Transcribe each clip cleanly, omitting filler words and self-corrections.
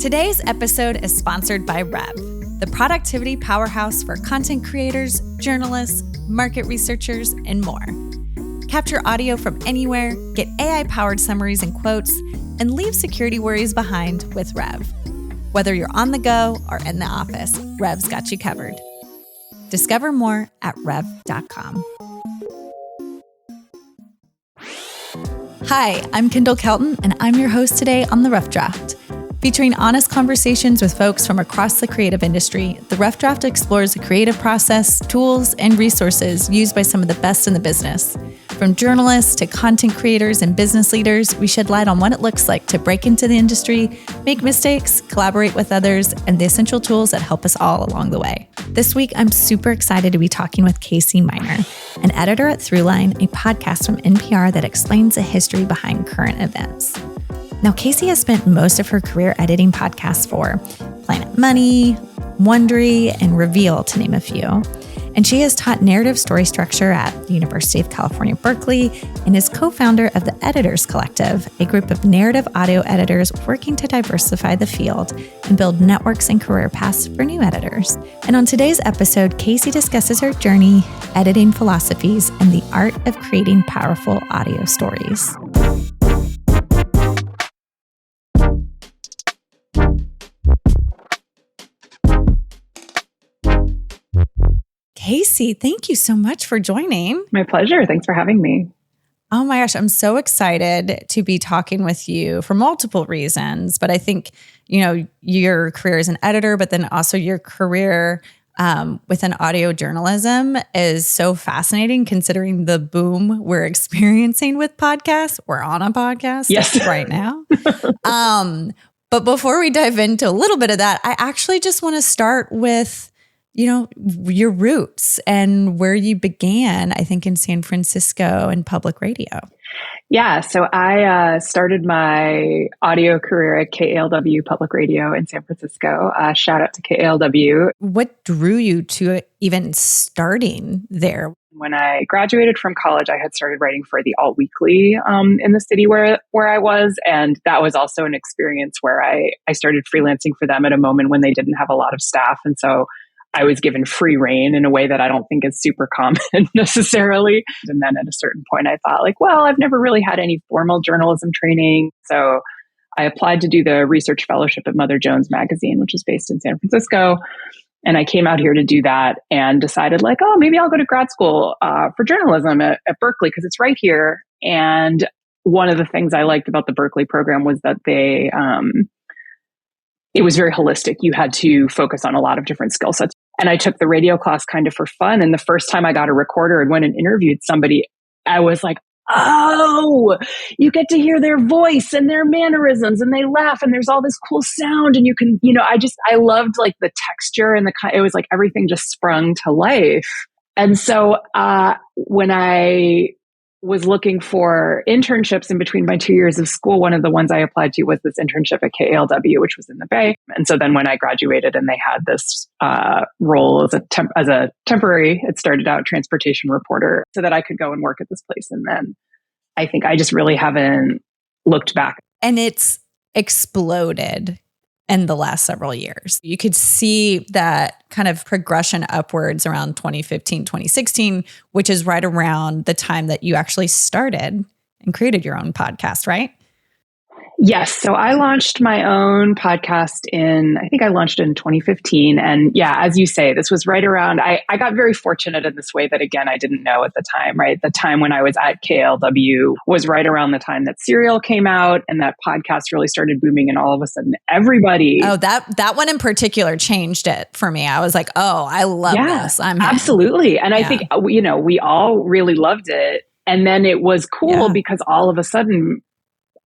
Today's episode is sponsored by Rev, the productivity powerhouse for content creators, journalists, market researchers, and more. Capture audio from anywhere, get AI-powered summaries and quotes, and leave security worries behind with Rev. Whether you're on the go or in the office, Rev's got you covered. Discover more at rev.com. Hi, I'm Kendall Kelton, and I'm your host today on The Rough Draft. Featuring honest conversations with folks from across the creative industry, The Rough Draft explores the creative process, tools, and resources used by some of the best in the business. From journalists to content creators and business leaders, we shed light on what it looks like to break into the industry, make mistakes, collaborate with others, and the essential tools that help us all along the way. This week, I'm super excited to be talking with Casey Miner, an editor at Throughline, a podcast from NPR that explains the history behind current events. Now, Casey has spent most of her career editing podcasts for Planet Money, Wondery, and Reveal, to name a few. And she has taught narrative story structure at the University of California, Berkeley, and is co-founder of the Editors Collective, a group of narrative audio editors working to diversify the field and build networks and career paths for new editors. And on today's episode, Casey discusses her journey, editing philosophies, and the art of creating powerful audio stories. Casey, thank you so much for joining. My pleasure. Thanks for having me. Oh my gosh, I'm so excited to be talking with you for multiple reasons. But I think, your career as an editor, but then also your career within audio journalism is so fascinating considering the boom we're experiencing with podcasts. We're on a podcast right now. But before we dive into a little bit of that, I actually just want to start with your roots and where you began, I think, in San Francisco and public radio. Yeah. So I started my audio career at KALW Public Radio in San Francisco. Shout out to KALW. What drew you to even starting there? When I graduated from college, I had started writing for the Alt Weekly in the city where I was. And that was also an experience where I started freelancing for them at a moment when they didn't have a lot of staff. And so I was given free rein in a way that I don't think is super common necessarily. And then at a certain point, I thought I've never really had any formal journalism training. So I applied to do the research fellowship at Mother Jones Magazine, which is based in San Francisco. And I came out here to do that and decided maybe I'll go to grad school for journalism at Berkeley because it's right here. And one of the things I liked about the Berkeley program was that it was very holistic. You had to focus on a lot of different skill sets. And I took the radio class kind of for fun. And the first time I got a recorder and went and interviewed somebody, I was like, oh, you get to hear their voice and their mannerisms and they laugh and there's all this cool sound. And you can, I loved the texture and it was everything just sprung to life. And so when I was looking for internships in between my 2 years of school, one of the ones I applied to was this internship at KALW, which was in the Bay. And so then when I graduated and they had this role as a temporary, it started out transportation reporter so that I could go and work at this place. And then I think I just really haven't looked back. And it's exploded in the last several years. You could see that kind of progression upwards around 2015, 2016, which is right around the time that you actually started and created your own podcast, right? Yes. So I launched my own podcast I think I launched in 2015. And yeah, as you say, this was right around, I got very fortunate in this way that, again, I didn't know at the time, right? The time when I was at KALW was right around the time that Serial came out and that podcast really started booming. And all of a sudden, everybody... Oh, that one in particular changed it for me. I was like, oh, I love this. Absolutely. And I think, we all really loved it. And then it was cool because all of a sudden...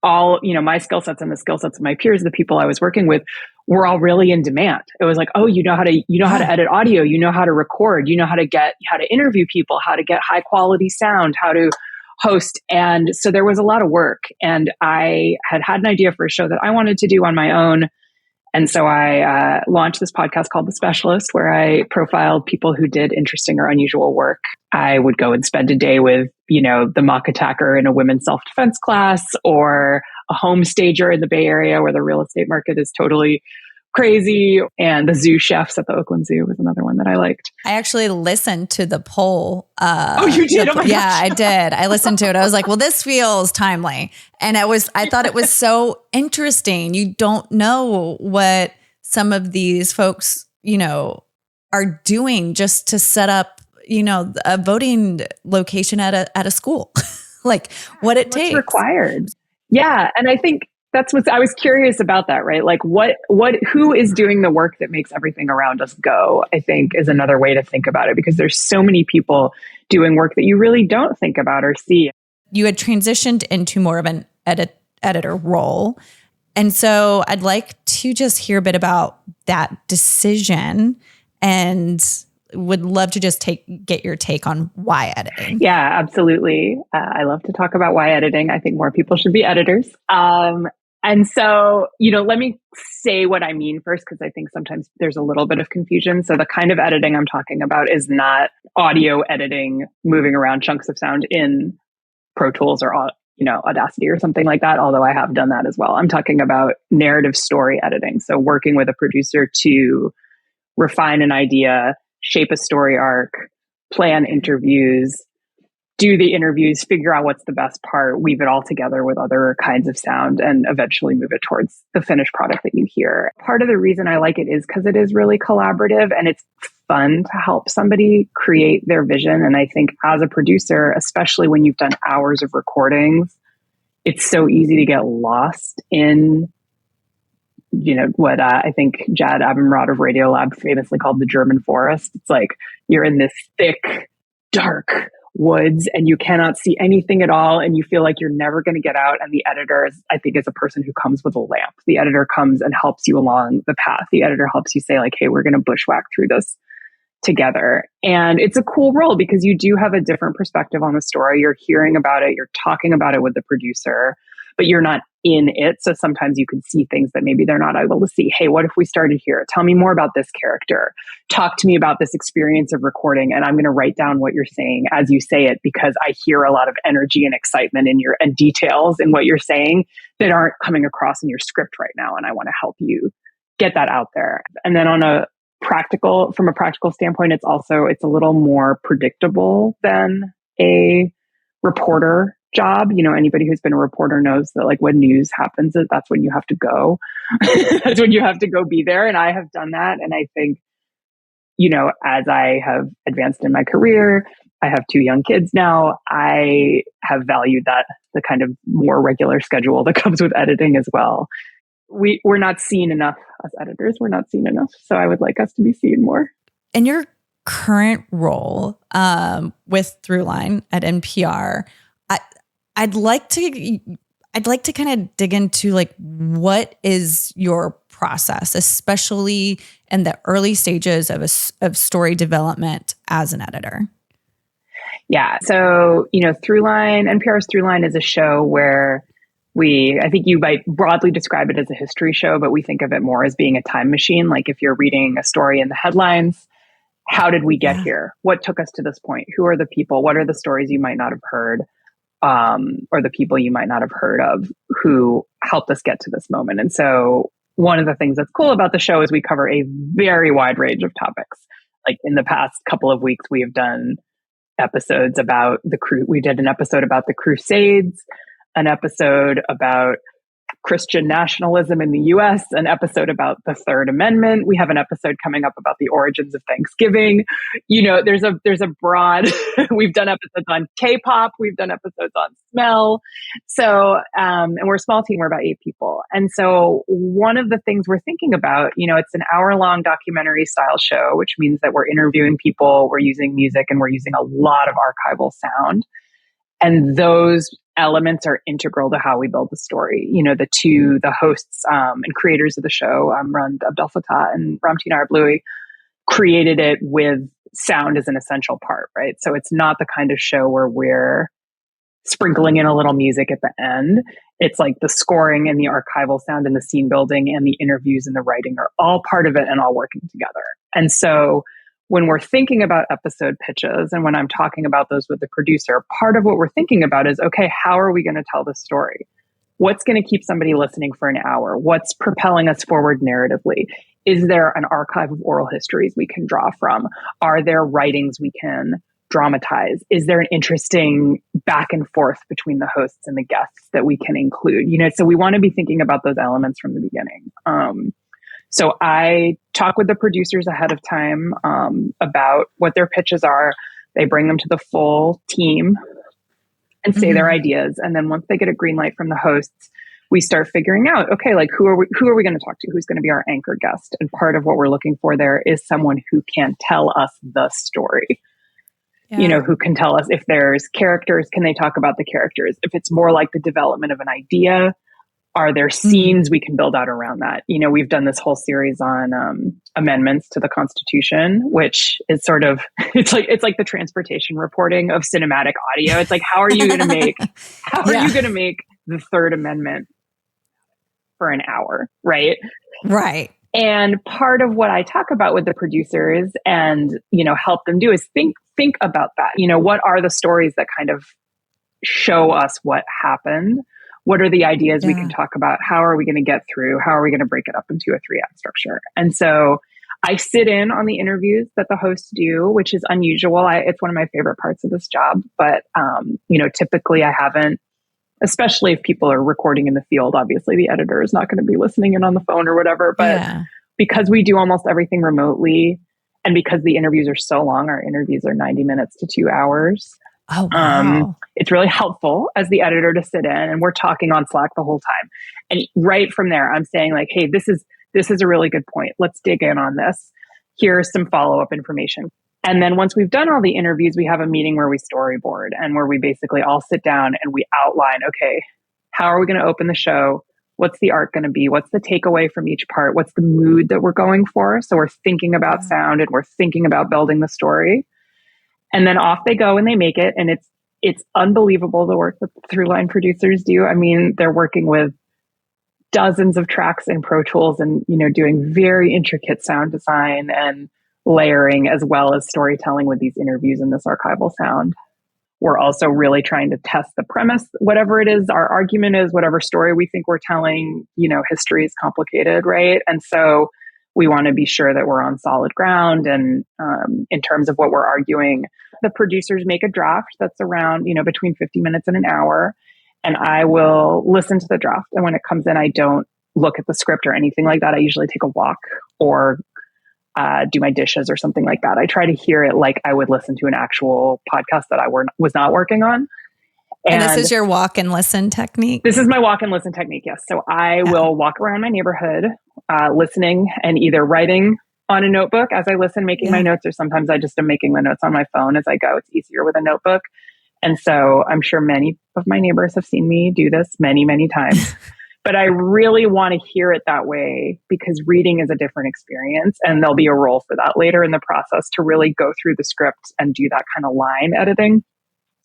my skill sets and the skill sets of my peers, the people I was working with, were all really in demand. It was how to edit audio, how to record, how to interview people, how to get high quality sound, how to host. And so there was a lot of work, and I had an idea for a show that I wanted to do on my own. And so I launched this podcast called The Specialist, where I profiled people who did interesting or unusual work. I would go and spend a day with, the mock attacker in a women's self-defense class, or a home stager in the Bay Area where the real estate market is totally crazy. And the zoo chefs at the Oakland Zoo was another one that I liked. I actually listened to the poll. Oh, you did? Oh my yeah, gosh. I did. I listened to it. I was like, well, this feels timely. And I thought it was so interesting. You don't know what some of these folks, are doing just to set up, a voting location at a school, like what it takes. What's required. Yeah. And I think that's what I was curious about that, right? Like who is doing the work that makes everything around us go, I think is another way to think about it, because there's so many people doing work that you really don't think about or see. You had transitioned into more of an editor role. And so I'd like to just hear a bit about that decision, and would love to just get your take on why editing. Yeah, absolutely. I love to talk about why editing. I think more people should be editors. And so, let me say what I mean first, because I think sometimes there's a little bit of confusion. So the kind of editing I'm talking about is not audio editing, moving around chunks of sound in Pro Tools or, Audacity or something like that, although I have done that as well. I'm talking about narrative story editing. So working with a producer to refine an idea, shape a story arc, plan interviews, do the interviews, figure out what's the best part, weave it all together with other kinds of sound, and eventually move it towards the finished product that you hear. Part of the reason I like it is because it is really collaborative and it's fun to help somebody create their vision. And I think as a producer, especially when you've done hours of recordings, it's so easy to get lost in what I think Jad Abumrad of Radiolab famously called the German forest. It's like you're in this thick, dark woods and you cannot see anything at all, and you feel like you're never going to get out. And the editor I think is a person who comes with a lamp. The editor comes and helps you along the path. The editor helps you say like, hey, we're going to bushwhack through this together. And it's a cool role because you do have a different perspective on the story. You're hearing about it, you're talking about it with the producer, but you're not in it. So sometimes you can see things that maybe they're not able to see. Hey, what if we started here? Tell me more about this character. Talk to me about this experience of recording. And I'm going to write down what you're saying as you say it, because I hear a lot of energy and excitement and details in what you're saying that aren't coming across in your script right now. And I want to help you get that out there. And then from a practical standpoint, it's a little more predictable than a reporter job. Anybody who's been a reporter knows that like when news happens, that's when you have to go. That's when you have to go be there. And I have done that. And I think, as I have advanced in my career, I have 2 young kids now. I have valued the kind of more regular schedule that comes with editing as well. We're not seen enough as editors. We're not seen enough. So I would like us to be seen more. In your current role with Throughline at NPR, I'd like to kind of dig into like what is your process, especially in the early stages of story development as an editor. Yeah. So, NPR's Throughline is a show where I think you might broadly describe it as a history show, but we think of it more as being a time machine. Like if you're reading a story in the headlines, how did we get here? What took us to this point? Who are the people? What are the stories you might not have heard? Or the people you might not have heard of who helped us get to this moment. And so one of the things that's cool about the show is we cover a very wide range of topics. Like in the past couple of weeks, we have done episodes about we did an episode about the Crusades, an episode about Christian nationalism in the US, an episode about the Third Amendment. We have an episode coming up about the origins of Thanksgiving. There's a broad, we've done episodes on K-pop, we've done episodes on smell. So, and we're a small team, we're about 8 people. And so one of the things we're thinking about, it's an hour-long documentary style show, which means that we're interviewing people, we're using music, and we're using a lot of archival sound. And those elements are integral to how we build the story. The hosts and creators of the show, Rand Abdelfatah and Ramtin Arablouei, created it with sound as an essential part, right? So it's not the kind of show where we're sprinkling in a little music at the end. It's like the scoring and the archival sound and the scene building and the interviews and the writing are all part of it and all working together. And so when we're thinking about episode pitches and when I'm talking about those with the producer, part of what we're thinking about is, okay, how are we going to tell this story? What's going to keep somebody listening for an hour? What's propelling us forward narratively? Is there an archive of oral histories we can draw from? Are there writings we can dramatize? Is there an interesting back and forth between the hosts and the guests that we can include? So we want to be thinking about those elements from the beginning. So I talk with the producers ahead of time about what their pitches are. They bring them to the full team and say their ideas. And then once they get a green light from the hosts, we start figuring out, okay, like who are we going to talk to? Who's going to be our anchor guest? And part of what we're looking for there is someone who can tell us the story. Yeah. Who can tell us if there's characters, can they talk about the characters? If it's more like the development of an idea, are there scenes we can build out around that? We've done this whole series on amendments to the Constitution, which is sort of, it's like the transportation reporting of cinematic audio. It's like, how are you going to make the Third Amendment for an hour? Right. Right. And part of what I talk about with the producers and, help them do is think about that. What are the stories that kind of show us what happened? What are the ideas we can talk about? How are we going to get through? How are we going to break it up into a 3-act structure? And so I sit in on the interviews that the hosts do, which is unusual. It's one of my favorite parts of this job. But, typically I haven't, especially if people are recording in the field. Obviously, the editor is not going to be listening in on the phone or whatever. But because we do almost everything remotely, and because the interviews are so long, our interviews are 90 minutes to 2 hours. Oh, wow. It's really helpful as the editor to sit in, and we're talking on Slack the whole time. And right from there, I'm saying like, hey, this is a really good point. Let's dig in on this. Here's some follow-up information. And then once we've done all the interviews, we have a meeting where we storyboard and where we basically all sit down and we outline, okay, how are we going to open the show? What's the arc going to be? What's the takeaway from each part? What's the mood that we're going for? So we're thinking about sound and we're thinking about building the story. And then off they go and they make it. And it's unbelievable the work that the Throughline producers do. I mean, they're working with dozens of tracks in Pro Tools and, doing very intricate sound design and layering as well as storytelling with these interviews and this archival sound. We're also really trying to test the premise, whatever it is, our argument is, whatever story we think we're telling, history is complicated, right? And so we want to be sure that we're on solid ground. And in terms of what we're arguing, the producers make a draft that's around, between 50 minutes and an hour. And I will listen to the draft. And when it comes in, I don't look at the script or anything like that. I usually take a walk or do my dishes or something like that. I try to hear it like I would listen to an actual podcast that I was not working on. And this is your walk and listen technique? This is my walk and listen technique, yes. So I will walk around my neighborhood, listening and either writing on a notebook as I listen, making my notes, or sometimes I just am making the notes on my phone as I go. It's easier with a notebook. And so I'm sure many of my neighbors have seen me do this many, many times. But I really want to hear it that way because reading is a different experience. And there'll be a role for that later in the process to really go through the script and do that kind of line editing.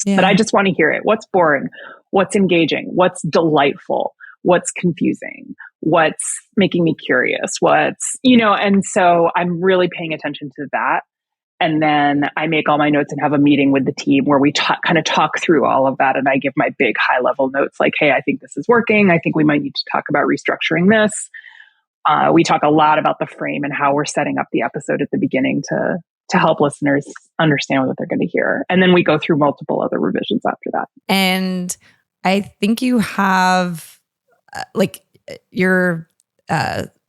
Yeah. But I just want to hear it. What's boring? What's engaging? What's delightful? What's confusing? What's making me curious? And so I'm really paying attention to that. And then I make all my notes and have a meeting with the team where we kind of talk through all of that. And I give my big high level notes like, hey, I think this is working. I think we might need to talk about restructuring this. We talk a lot about the frame and how we're setting up the episode at the beginning to help listeners understand what they're going to hear. And then we go through multiple other revisions after that. And I think you have your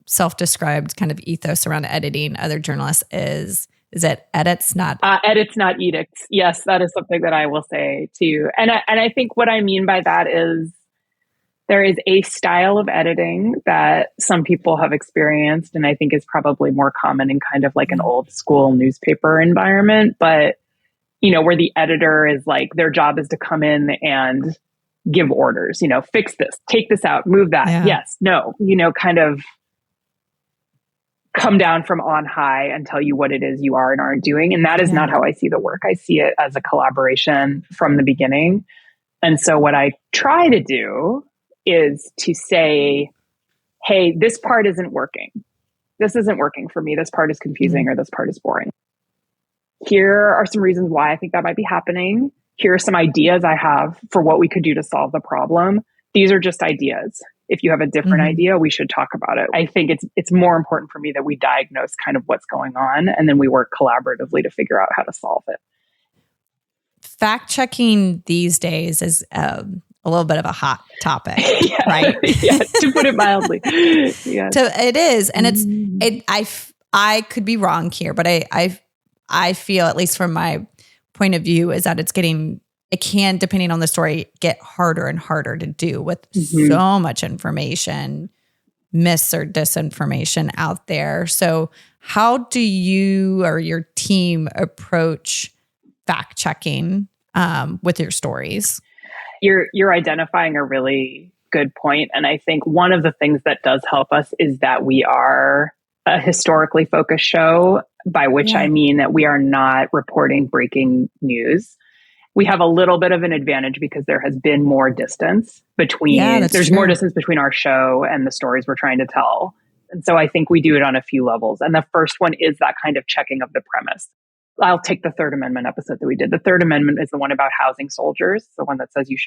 self-described kind of ethos around editing other journalists is it edits, not... edits, not edicts. Yes, that is something that I will say too. And I think what I mean by that is there is a style of editing that some people have experienced and I think is probably more common in kind of like an old school newspaper environment. But, where the editor is like, their job is to come in and give orders, fix this, take this out, move that. Yeah. Yes, no, kind of come down from on high and tell you what it is you are and aren't doing. And that is not how I see the work. I see it as a collaboration from the beginning. And so what I try to do is to say, hey, this part isn't working. This isn't working for me. This part is confusing or this part is boring. Here are some reasons why I think that might be happening. Here are some ideas I have for what we could do to solve the problem. these are just ideas. If you have a different idea, we should talk about it. I think it's more important for me that we diagnose kind of what's going on, and then we work collaboratively to figure out how to solve it. Fact checking these days is a little bit of a hot topic, right? Yeah, to put it mildly. Yeah. So it is, and I could be wrong here, but I feel, at least from my point of view, is that it can, depending on the story, get harder and harder to do with so much information, mis or disinformation out there. So how do you or your team approach fact checking with your stories? You're identifying a really good point. And I think one of the things that does help us is that we are a historically focused show, by which I mean that we are not reporting breaking news. We have a little bit of an advantage because there has been more distance between, there's more distance between our show and the stories we're trying to tell. And so I think we do it on a few levels. And the first one is that kind of checking of the premise. I'll take the Third Amendment episode that we did. The Third Amendment is the one about housing soldiers, the one that says you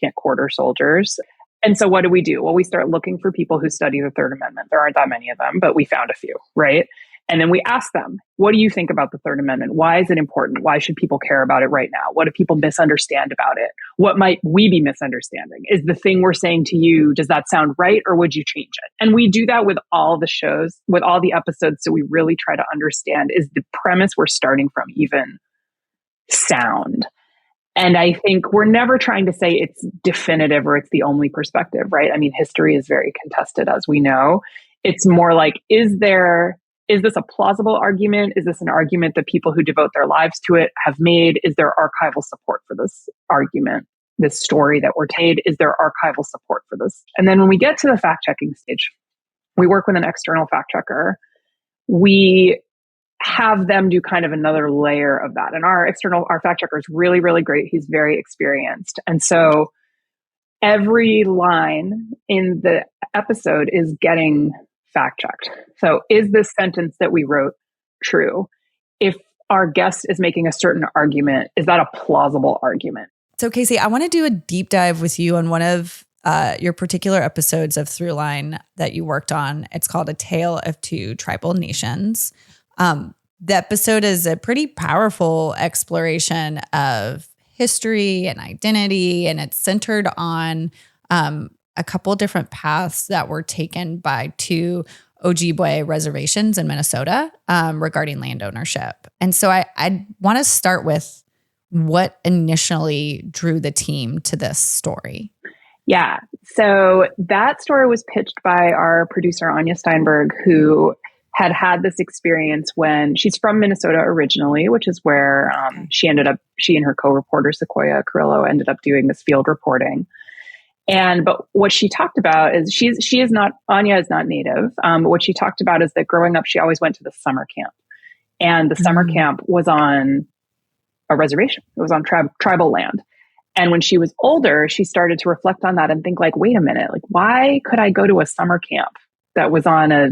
can't quarter soldiers. And so what do? Well, we start looking for people who study the Third Amendment. There aren't that many of them, but we found a few, right? And then we ask them, what do you think about the Third Amendment? Why is it important? Why should people care about it right now? What do people misunderstand about it? What might we be misunderstanding? Is the thing we're saying to you, does that sound right, or would you change it? And we do that with all the shows, with all the episodes. So we really try to understand, is the premise we're starting from even sound? And I think we're never trying to say it's definitive or it's the only perspective, right? I mean, history is very contested, as we know. It's more like, is this a plausible argument? Is this an argument that people who devote their lives to it have made? Is there archival support for this argument, this story that we're told? Is there archival support for this? And then when we get to the fact-checking stage, we work with an external fact-checker. We have them do kind of another layer of that. And our fact-checker is really, really great. He's very experienced. And so every line in the episode is getting fact-checked. So is this sentence that we wrote true? If our guest is making a certain argument, is that a plausible argument? So Casey, I want to do a deep dive with you on one of your particular episodes of Throughline that you worked on. It's called A Tale of Two Tribal Nations. The episode is a pretty powerful exploration of history and identity, and it's centered on a couple different paths that were taken by two Ojibwe reservations in Minnesota regarding land ownership. And so I want to start with what initially drew the team to this story. Yeah. So that story was pitched by our producer, Anya Steinberg, who had this experience when she's from Minnesota originally, which is where she and her co-reporter, Sequoia Carrillo, ended up doing this field reporting. But what she talked about is Anya is not native. But what she talked about is that growing up, she always went to the summer camp, and the summer camp was on a reservation. It was on tribal land. And when she was older, she started to reflect on that and think like, wait a minute, like, why could I go to a summer camp that was on a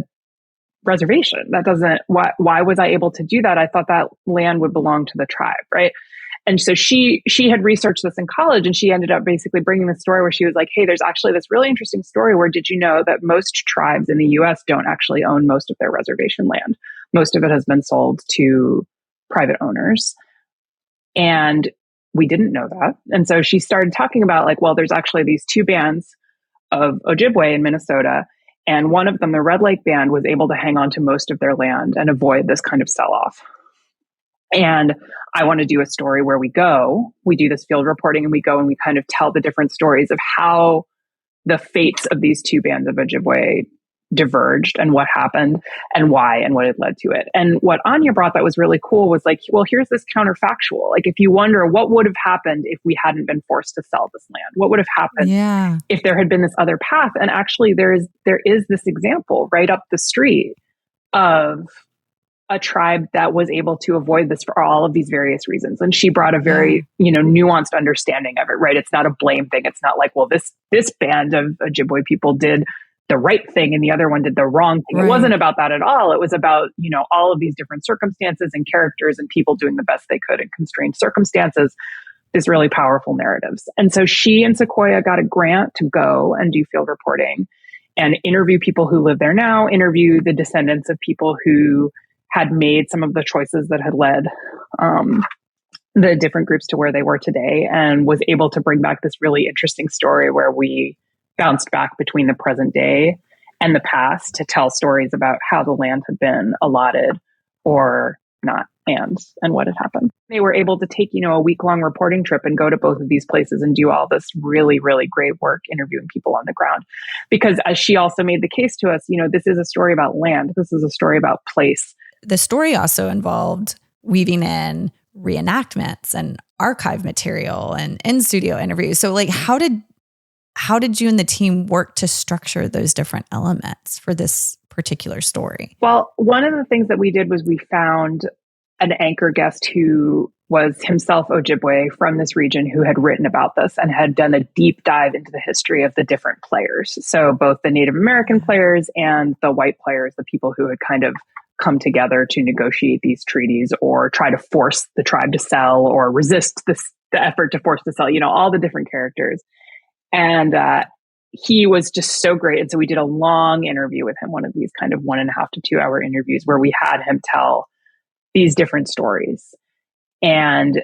reservation? Why was I able to do that? I thought that land would belong to the tribe, right? And so she had researched this in college, and she ended up basically bringing the story where she was like, hey, there's actually this really interesting story where, did you know that most tribes in the US don't actually own most of their reservation land? Most of it has been sold to private owners. And we didn't know that. And so she started talking about like, well, there's actually these two bands of Ojibwe in Minnesota. And one of them, the Red Lake Band, was able to hang on to most of their land and avoid this kind of sell-off. And I want to do a story where we do this field reporting, and we go and we kind of tell the different stories of how the fates of these two bands of Ojibwe diverged and what happened and why and what had led to it. And what Anya brought that was really cool was like, well, here's this counterfactual. Like, if you wonder what would have happened if we hadn't been forced to sell this land, what would have happened if there had been this other path? And actually there is this example right up the street of a tribe that was able to avoid this for all of these various reasons. And she brought a very, nuanced understanding of it, right? It's not a blame thing. It's not like, well, this band of Ojibwe people did the right thing and the other one did the wrong thing. Right. It wasn't about that at all. It was about, all of these different circumstances and characters and people doing the best they could in constrained circumstances. these really powerful narratives. And so she and Sequoia got a grant to go and do field reporting and interview people who live there now, interview the descendants of people who had made some of the choices that had led the different groups to where they were today, and was able to bring back this really interesting story where we bounced back between the present day and the past to tell stories about how the land had been allotted or not, and what had happened. They were able to take, a week-long reporting trip and go to both of these places and do all this really, really great work interviewing people on the ground. Because as she also made the case to us, this is a story about land. This is a story about place. The story also involved weaving in reenactments and archive material and in-studio interviews. So how did you and the team work to structure those different elements for this particular story? Well, one of the things that we did was we found an anchor guest who was himself Ojibwe from this region, who had written about this and had done a deep dive into the history of the different players. So both the Native American players and the white players, the people who had kind of come together to negotiate these treaties or try to force the tribe to sell or resist the effort to force to sell, all the different characters. And he was just so great. And so we did a long interview with him, one of these kind of 1.5 to 2 hour interviews where we had him tell these different stories and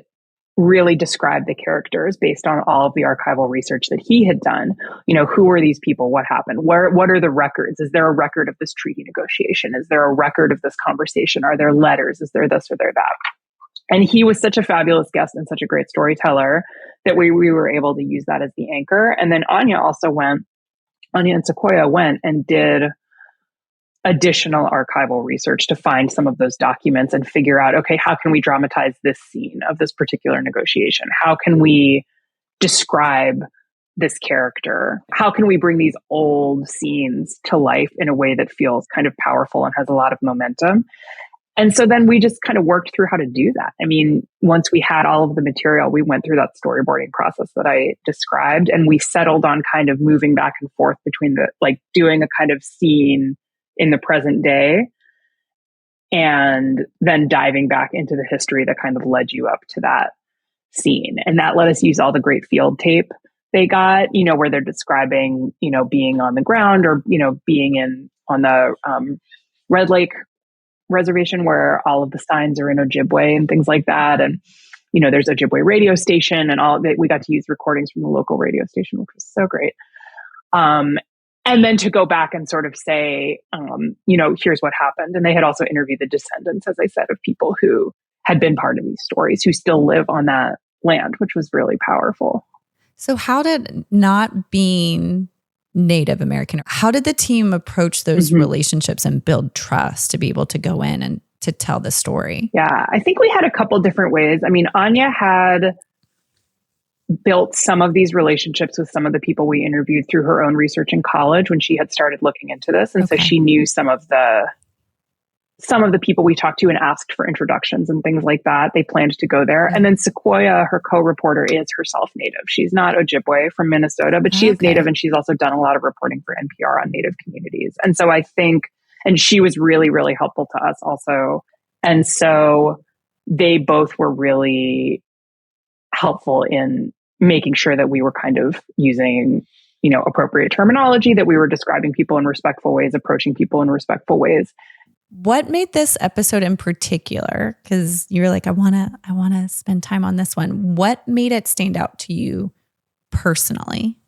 really describe the characters based on all of the archival research that he had done. Who were these people? What happened? What are the records? Is there a record of this treaty negotiation? Is there a record of this conversation? Are there letters? Is there this or there that? And he was such a fabulous guest and such a great storyteller that we were able to use that as the anchor. And then Anya and Sequoia went and did additional archival research to find some of those documents and figure out, okay, how can we dramatize this scene of this particular negotiation? How can we describe this character? How can we bring these old scenes to life in a way that feels kind of powerful and has a lot of momentum? And so then we just kind of worked through how to do that. I mean, once we had all of the material, we went through that storyboarding process that I described, and we settled on kind of moving back and forth between doing a kind of scene in the present day and then diving back into the history that kind of led you up to that scene. And that let us use all the great field tape they got, where they're describing, being on the ground or, being on the Red Lake reservation where all of the signs are in Ojibwe and things like that. And, there's Ojibwe radio station and all that. We got to use recordings from the local radio station, which was so great. And then to go back and sort of say, here's what happened. And they had also interviewed the descendants, as I said, of people who had been part of these stories, who still live on that land, which was really powerful. So how did not being Native American, how did the team approach those relationships and build trust to be able to go in and to tell the story? Yeah, I think we had a couple different ways. I mean, Anya had built some of these relationships with some of the people we interviewed through her own research in college when she had started looking into this. And so she knew some of the people we talked to and asked for introductions and things like that. They planned to go there. And then Sequoia, her co-reporter, is herself Native. She's not Ojibwe from Minnesota, but she is Native, and she's also done a lot of reporting for NPR on Native communities. And so I think, and she was really, really helpful to us also. And so they both were really helpful in making sure that we were kind of using, appropriate terminology, that we were describing people in respectful ways, approaching people in respectful ways. What made this episode in particular? Because you were like, I want to spend time on this one. What made it stand out to you personally?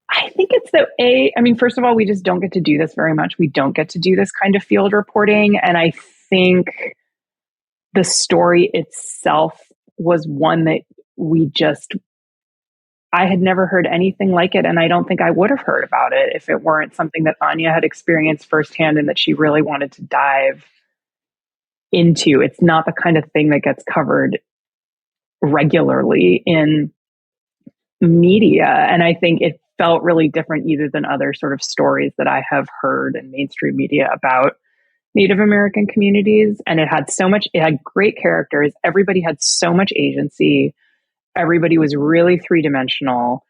I think it's first of all, we just don't get to do this very much. We don't get to do this kind of field reporting. And I think the story itself was one that I had never heard anything like it. And I don't think I would have heard about it if it weren't something that Anya had experienced firsthand and that she really wanted to dive into. It's not the kind of thing that gets covered regularly in media. And I think it felt really different either than other sort of stories that I have heard in mainstream media about Native American communities. And it had great characters. Everybody had so much agency. Everybody was really three-dimensional,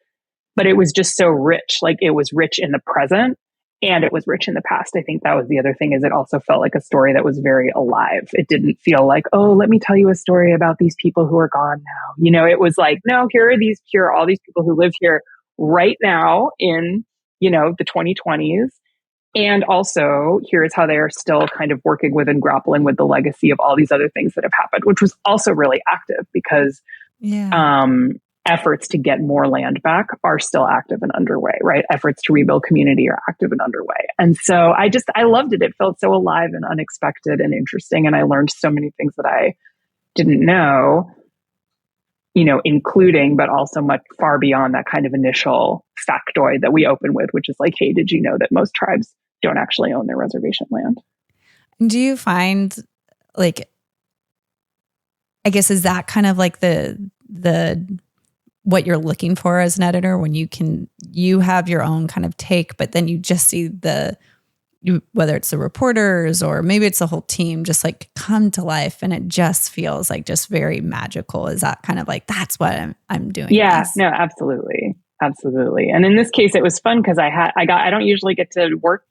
but it was just so rich. Like, it was rich in the present and it was rich in the past. I think that was the other thing, is it also felt like a story that was very alive. It didn't feel like, oh, let me tell you a story about these people who are gone now. It was like, no, here are all these people who live here right now in, the 2020s. And also, here's how they are still kind of working with and grappling with the legacy of all these other things that have happened, which was also really active because efforts to get more land back are still active and underway, right? Efforts to rebuild community are active and underway. And so I loved it. It felt so alive and unexpected and interesting. And I learned so many things that I didn't know, including, but also much far beyond that kind of initial factoid that we open with, which is like, hey, did you know that most tribes don't actually own their reservation land? Do you find, like, I guess, is that kind of like the what you're looking for as an editor, when you have your own kind of take, but then you just see whether it's the reporters or maybe it's the whole team just like come to life, and it just feels like just very magical. Is that kind of like, that's what I'm doing? Yeah, no, absolutely. Absolutely. And in this case, it was fun because I don't usually get to work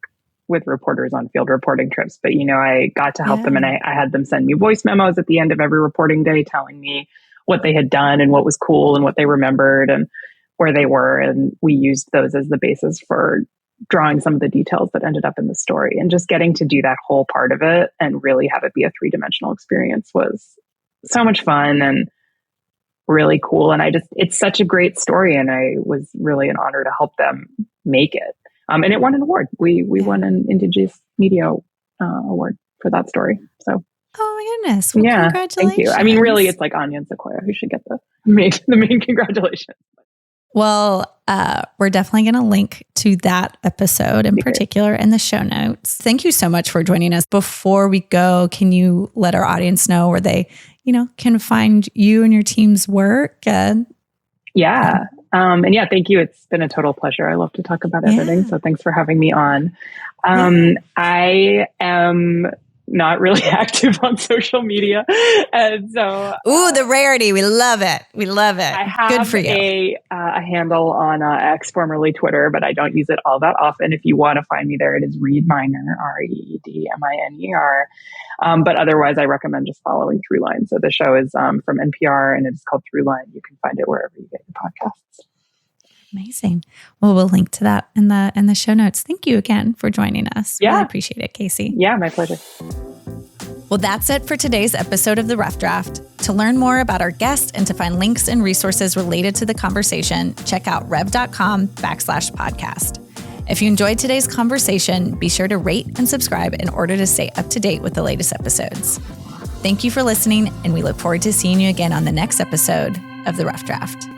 with reporters on field reporting trips, but I got to help them, and I had them send me voice memos at the end of every reporting day telling me what they had done and what was cool and what they remembered and where they were. And we used those as the basis for drawing some of the details that ended up in the story. And just getting to do that whole part of it and really have it be a 3-dimensional experience was so much fun and really cool. And it's such a great story. And I was really an honor to help them make it. And it won an award. We won an Indigenous Media Award for that story. So. Oh my goodness. Well, congratulations. Thank you. I mean, really, it's like Anya and Sequoia who should get the main congratulations. Well, we're definitely going to link to that episode in particular in the show notes. Thank you so much for joining us. Before we go, can you let our audience know where they, can find you and your team's work? And yeah, thank you. It's been a total pleasure. I love to talk about editing. So thanks for having me on. I am not really active on social media. And so... Ooh, the rarity. We love it. We love it. I have Good for you. a handle on X, formerly Twitter, but I don't use it all that often. If you want to find me there, it is Reed Miner, ReedMiner. But otherwise, I recommend just following Throughline. So the show is from NPR and it's called Throughline. You can find it wherever you get your podcasts. Amazing. Well, we'll link to that in the show notes. Thank you again for joining us. Yeah. Really appreciate it, Casey. Yeah, my pleasure. Well, that's it for today's episode of The Rough Draft. To learn more about our guest and to find links and resources related to the conversation, check out rev.com/podcast. If you enjoyed today's conversation, be sure to rate and subscribe in order to stay up to date with the latest episodes. Thank you for listening, and we look forward to seeing you again on the next episode of The Rough Draft.